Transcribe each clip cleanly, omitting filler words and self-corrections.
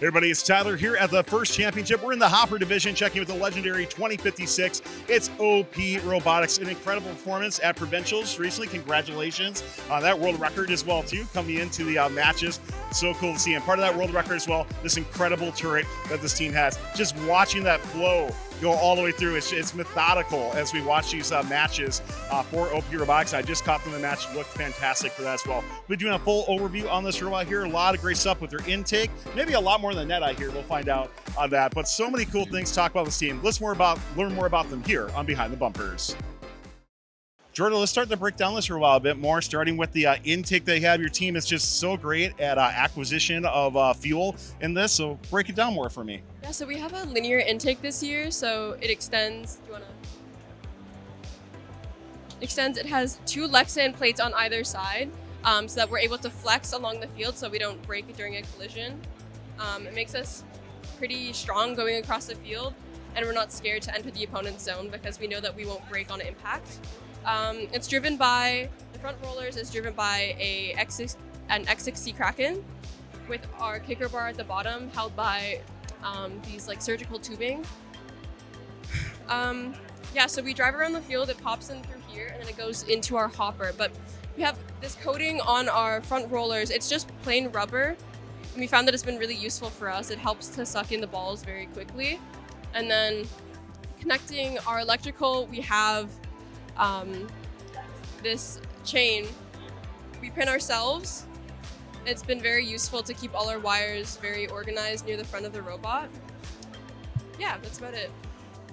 Hey everybody, it's Tyler here at the First Championship. We're in the Hopper division, checking with the legendary 2056. It's OP Robotics, an incredible performance at Provincials recently. Congratulations on that world record as well too, coming into the matches. So cool to see. And part of that world record as well, this incredible turret that this team has. Just watching that flow go all the way through. It's methodical as we watch these matches for OP Robotics. I just caught them in the match. Looked fantastic for that as well. We're doing a full overview on this robot here. A lot of great stuff with their intake. Maybe a lot more than net I hear. We'll find out on that. But so many cool things to talk about this team. Learn more about them here on Behind the Bumpers. Jordan, let's start to break down this robot a bit more, starting with the intake they have. Your team is just so great at acquisition of fuel in this, so break it down more for me. Yeah, so we have a linear intake this year, so it extends. It has 2 Lexan plates on either side, so that we're able to flex along the field so we don't break it during a collision. It makes us pretty strong going across the field, and we're not scared to enter the opponent's zone because we know that we won't break on impact. It's driven by, the front rollers is driven by an X6C Kraken with our kicker bar at the bottom held by these like surgical tubing. Yeah, so we drive around the field, it pops in through here and then it goes into our hopper. But we have this coating on our front rollers. It's just plain rubber. And we found that it's been really useful for us. It helps to suck in the balls very quickly. And then connecting our electrical, we have this chain we print ourselves. It's been very useful to keep all our wires very organized near the front of the robot. Yeah, that's about it.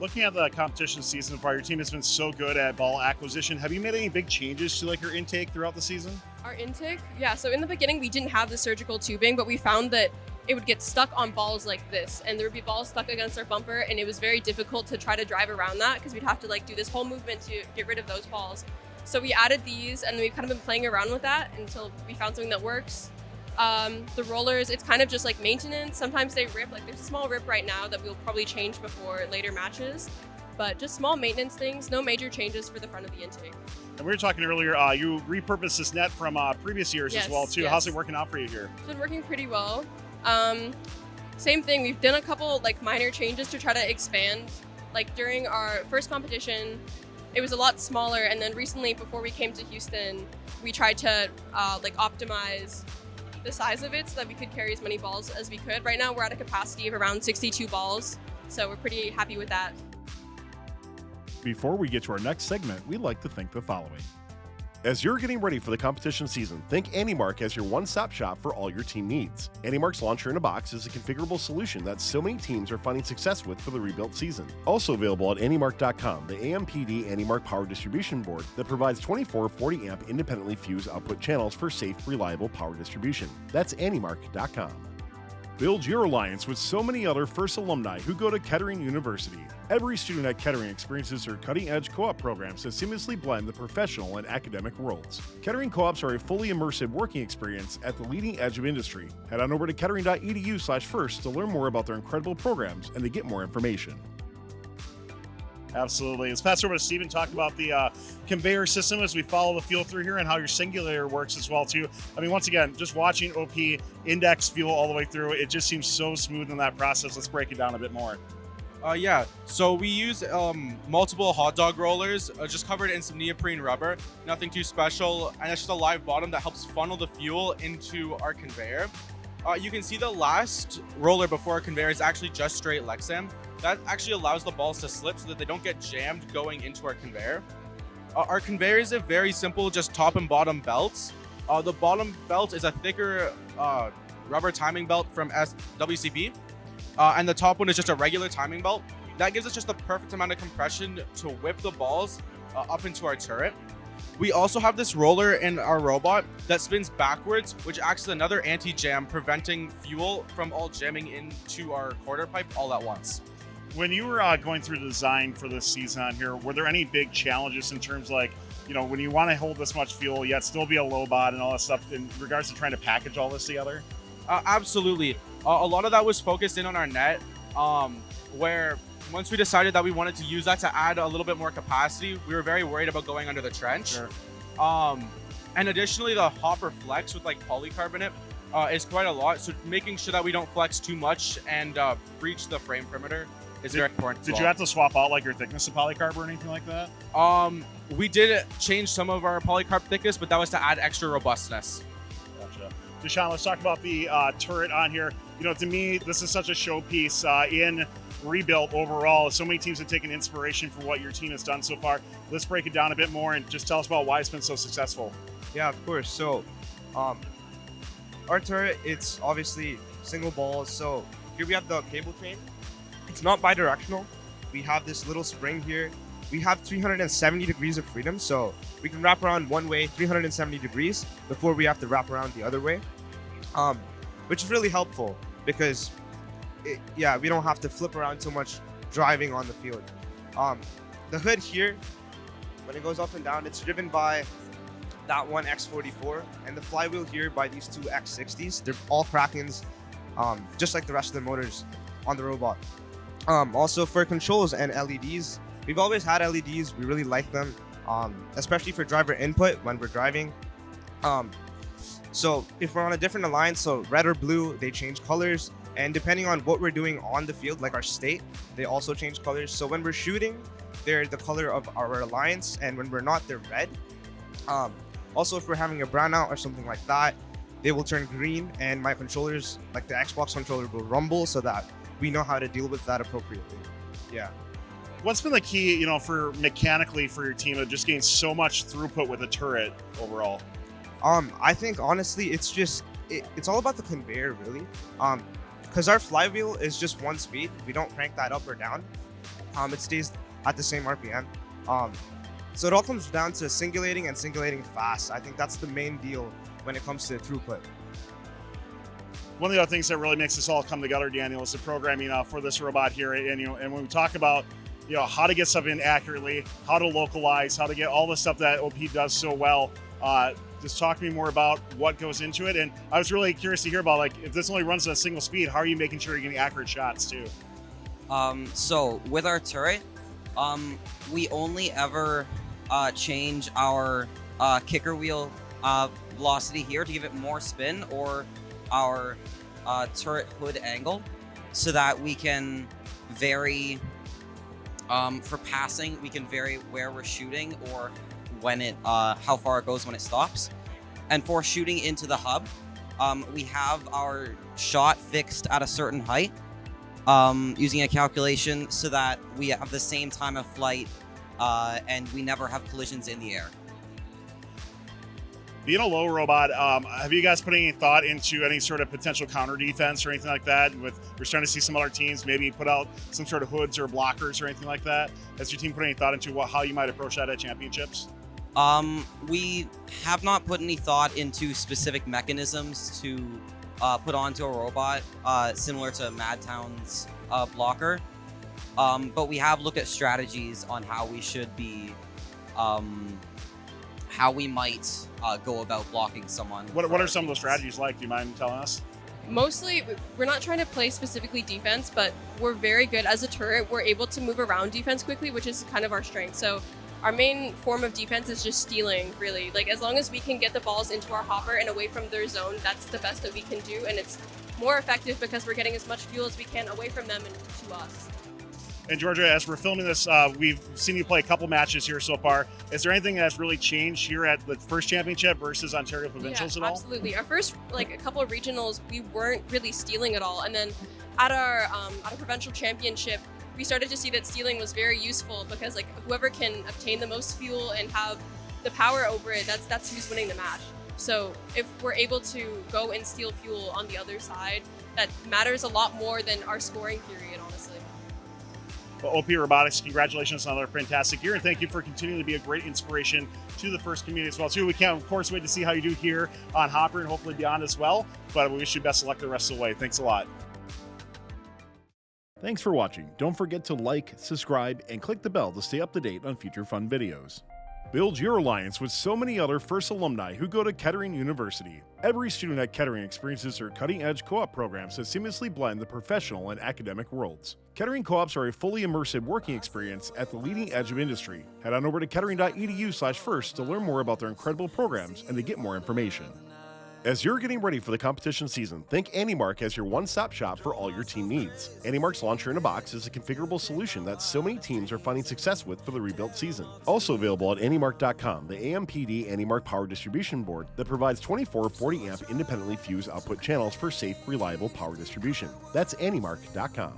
Looking at the competition season far, your team has been so good at ball acquisition. Have you made any big changes to like your intake throughout the season? Our intake? Yeah, so in the beginning we didn't have the surgical tubing, but we found that it would get stuck on balls like this, and there would be balls stuck against our bumper, and it was very difficult to try to drive around that because we'd have to like do this whole movement to get rid of those balls. So we added these, and we've kind of been playing around with that until we found something that works. The rollers, it's kind of just like maintenance. Sometimes they rip, like there's a small rip right now that we'll probably change before later matches, but just small maintenance things, no major changes for the front of the intake. And we were talking earlier, you repurposed this net from previous years as well too. Yes. How's it working out for you here? It's been working pretty well. Same thing, we've done a couple like minor changes to try to expand. Like during our first competition, it was a lot smaller, and then recently before we came to Houston, we tried to like optimize the size of it so that we could carry as many balls as we could. Right now we're at a capacity of around 62 balls, so we're pretty happy with that. Before we get to our next segment, we'd like to thank the following. As you're getting ready for the competition season, think AndyMark as your one-stop shop for all your team needs. AndyMark's Launcher in a Box is a configurable solution that so many teams are finding success with for the rebuilt season. Also available at AndyMark.com, the AMPD AndyMark power distribution board that provides 24 40-amp independently fused output channels for safe, reliable power distribution. That's AndyMark.com. Build your alliance with so many other FIRST alumni who go to Kettering University. Every student at Kettering experiences their cutting-edge co-op programs that seamlessly blend the professional and academic worlds. Kettering co-ops are a fully immersive working experience at the leading edge of industry. Head on over to kettering.edu/first to learn more about their incredible programs and to get more information. Absolutely. Let's pass over to Steven, talk about the conveyor system as we follow the fuel through here and how your singulator works as well too. I mean, once again, just watching OP index fuel all the way through, it just seems so smooth in that process. Let's break it down a bit more. Yeah, so we use multiple hot dog rollers, just covered in some neoprene rubber, nothing too special, and it's just a live bottom that helps funnel the fuel into our conveyor. You can see the last roller before our conveyor is actually just straight Lexan. That actually allows the balls to slip so that they don't get jammed going into our conveyor. Our conveyor is a very simple, just top and bottom belts. The bottom belt is a thicker rubber timing belt from WCB. And the top one is just a regular timing belt. That gives us just the perfect amount of compression to whip the balls up into our turret. We also have this roller in our robot that spins backwards, which acts as another anti-jam, preventing fuel from all jamming into our quarter pipe all at once. When you were going through the design for this season on here, were there any big challenges in terms like, you know, when you want to hold this much fuel yet still be a low bod and all that stuff in regards to trying to package all this together? Absolutely. A lot of that was focused in on our net, where once we decided that we wanted to use that to add a little bit more capacity, we were very worried about going under the trench. Sure. And additionally, the hopper flex with like polycarbonate is quite a lot. So making sure that we don't flex too much and breach the frame perimeter is very important. Did you have to swap out like your thickness of polycarb or anything like that? We did change some of our polycarb thickness, but that was to add extra robustness. Gotcha. Deshaun, let's talk about the turret on here. You know, to me, this is such a showpiece in rebuilt overall. So many teams have taken inspiration from what your team has done so far. Let's break it down a bit more and just tell us about why it's been so successful. Yeah, of course. So, our turret, it's obviously single balls. So here we have the cable train. It's not bi-directional. We have this little spring here. We have 370 degrees of freedom, so we can wrap around one way 370 degrees before we have to wrap around the other way, which is really helpful because, we don't have to flip around too much driving on the field. The hood here, when it goes up and down, it's driven by that one X44, and the flywheel here by these two X60s. They're all Krakens, just like the rest of the motors on the robot. Also for controls and LEDs, we've always had LEDs. We really like them, especially for driver input when we're driving. So if we're on a different alliance, so red or blue, they change colors. And depending on what we're doing on the field, like our state, they also change colors. So when we're shooting, they're the color of our alliance, and when we're not, they're red. Also, if we're having a brownout or something like that, they will turn green, and my controllers, like the Xbox controller, will rumble so that we know how to deal with that appropriately. Yeah. What's been the key, you know, for mechanically for your team of just getting so much throughput with the turret overall? I think honestly, it's all about the conveyor, really. Because our flywheel is just one speed. We don't crank that up or down. It stays at the same RPM. So it all comes down to singulating and singulating fast. I think that's the main deal when it comes to throughput. One of the other things that really makes this all come together, Daniel, is the programming for this robot here. And when we talk about how to get stuff in accurately, how to localize, how to get all the stuff that OP does so well. Just talk to me more about what goes into it. And I was really curious to hear about, like, if this only runs at a single speed, how are you making sure you're getting accurate shots too? So with our turret, we only ever change our kicker wheel velocity here to give it more spin, or our turret hood angle, so that we can vary for passing. We can vary where we're shooting or when it how far it goes when it stops. And for shooting into the hub, we have our shot fixed at a certain height using a calculation so that we have the same time of flight and we never have collisions in the air. Being a low robot, have you guys put any thought into any sort of potential counter defense or anything like that? We're starting to see some other teams maybe put out some sort of hoods or blockers or anything like that. Has your team put any thought into how you might approach that at championships? We have not put any thought into specific mechanisms to put onto a robot similar to Madtown's blocker, but we have looked at strategies on how we should be, how we might go about blocking someone. What are some of those strategies like? Do you mind telling us? Mostly, we're not trying to play specifically defense, but we're very good as a turret. We're able to move around defense quickly, which is kind of our strength. So our main form of defense is just stealing, really. Like, as long as we can get the balls into our hopper and away from their zone, that's the best that we can do. And it's more effective because we're getting as much fuel as we can away from them and to us. And Georgia, as we're filming this, we've seen you play a couple matches here so far. Is there anything that's really changed here at the first championship versus Ontario Provincials at all? Absolutely. Our first, a couple of regionals, we weren't really stealing at all. And then at our provincial championship, we started to see that stealing was very useful because, whoever can obtain the most fuel and have the power over it, that's who's winning the match. So if we're able to go and steal fuel on the other side, that matters a lot more than our scoring period, honestly. Well, OP Robotics, congratulations on another fantastic year, and thank you for continuing to be a great inspiration to the first community as well, too. We can't, of course, wait to see how you do here on Hopper and hopefully beyond as well, but we wish you best of luck the rest of the way. Thanks a lot. Thanks for watching. Don't forget to like, subscribe, and click the bell to stay up to date on future fun videos. Build your alliance with so many other FIRST alumni who go to Kettering University. Every student at Kettering experiences their cutting-edge co-op programs that seamlessly blend the professional and academic worlds. Kettering co-ops are a fully immersive working experience at the leading edge of industry. Head on over to kettering.edu/first to learn more about their incredible programs and to get more information. As you're getting ready for the competition season, think AndyMark as your one-stop shop for all your team needs. AndyMark's Launcher in a Box is a configurable solution that so many teams are finding success with for the rebuilt season. Also available at AndyMark.com, the AMPD AndyMark power distribution board that provides 24 40-amp independently fused output channels for safe, reliable power distribution. That's AndyMark.com.